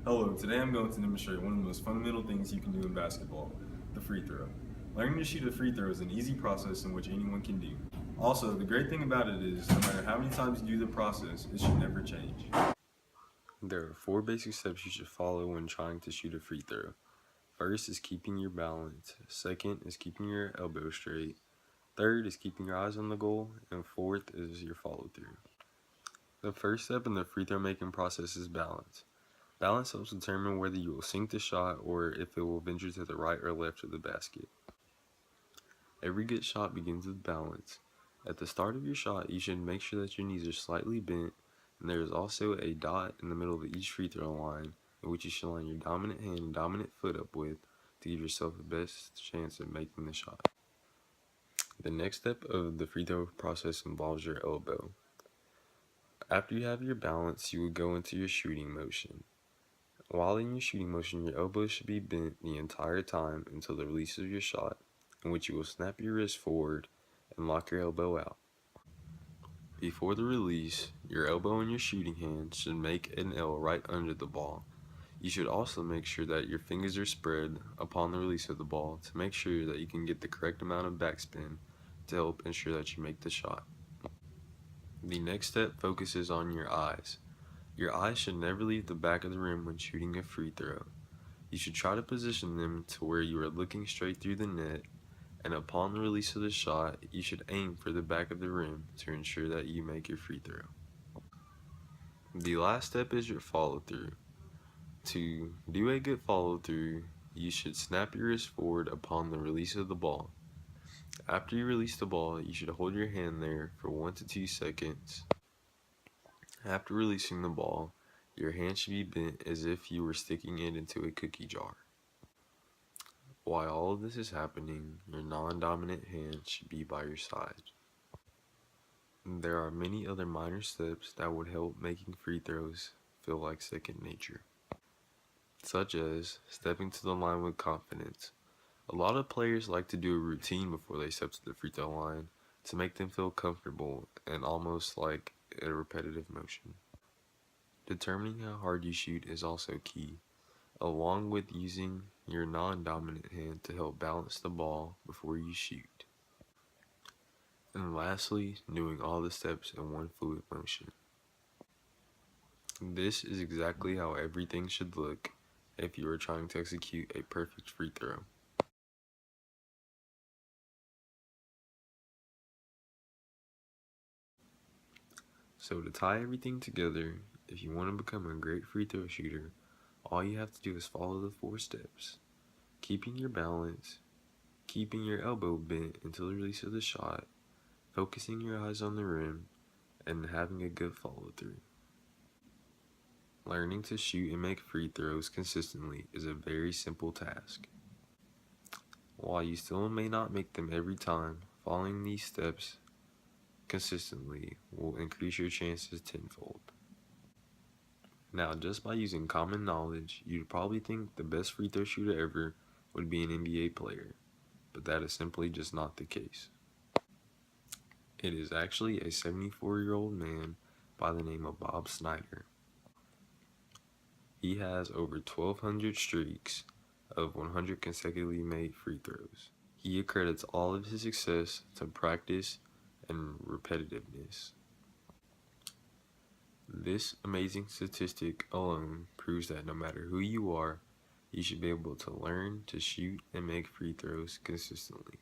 Hello, today I'm going to demonstrate one of the most fundamental things you can do in basketball, the free throw. Learning to shoot a free throw is an easy process in which anyone can do. Also, the great thing about it is, no matter how many times you do the process, it should never change. There are four basic steps you should follow when trying to shoot a free throw. First is keeping your balance. Second is keeping your elbow straight. Third is keeping your eyes on the goal. And fourth is your follow through. The first step in the free throw making process is balance. Balance helps determine whether you will sink the shot or if it will venture to the right or left of the basket. Every good shot begins with balance. At the start of your shot, you should make sure that your knees are slightly bent, and there is also a dot in the middle of each free throw line in which you should line your dominant hand and dominant foot up with to give yourself the best chance at making the shot. The next step of the free throw process involves your elbow. After you have your balance, you will go into your shooting motion. While in your shooting motion, your elbow should be bent the entire time until the release of your shot, in which you will snap your wrist forward and lock your elbow out. Before the release, your elbow and your shooting hand should make an L right under the ball. You should also make sure that your fingers are spread upon the release of the ball to make sure that you can get the correct amount of backspin to help ensure that you make the shot. The next step focuses on your eyes. Your eyes should never leave the back of the rim when shooting a free throw. You should try to position them to where you are looking straight through the net, and upon the release of the shot, you should aim for the back of the rim to ensure that you make your free throw. The last step is your follow through. To do a good follow through, you should snap your wrist forward upon the release of the ball. After you release the ball, you should hold your hand there for 1 to 2 seconds. After releasing the ball, your hand should be bent as if you were sticking it into a cookie jar. While all of this is happening, your non-dominant hand should be by your side. There are many other minor steps that would help making free throws feel like second nature, such as stepping to the line with confidence. A lot of players like to do a routine before they step to the free throw line to make them feel comfortable and almost like a repetitive motion. Determining how hard you shoot is also key, along with using your non-dominant hand to help balance the ball before you shoot. And lastly, doing all the steps in one fluid motion. This is exactly how everything should look if you are trying to execute a perfect free throw. So to tie everything together, if you want to become a great free throw shooter, all you have to do is follow the 4 steps. Keeping your balance, keeping your elbow bent until the release of the shot, focusing your eyes on the rim, and having a good follow through. Learning to shoot and make free throws consistently is a very simple task. While you still may not make them every time, following these steps consistently will increase your chances tenfold. Now, just by using common knowledge, you'd probably think the best free throw shooter ever would be an NBA player, but that is simply just not the case. It is actually a 74-year-old man by the name of Bob Snyder. He has over 1,200 streaks of 100 consecutively made free throws. He accredits all of his success to practice and repetitiveness. This amazing statistic alone proves that no matter who you are, you should be able to learn to shoot and make free throws consistently.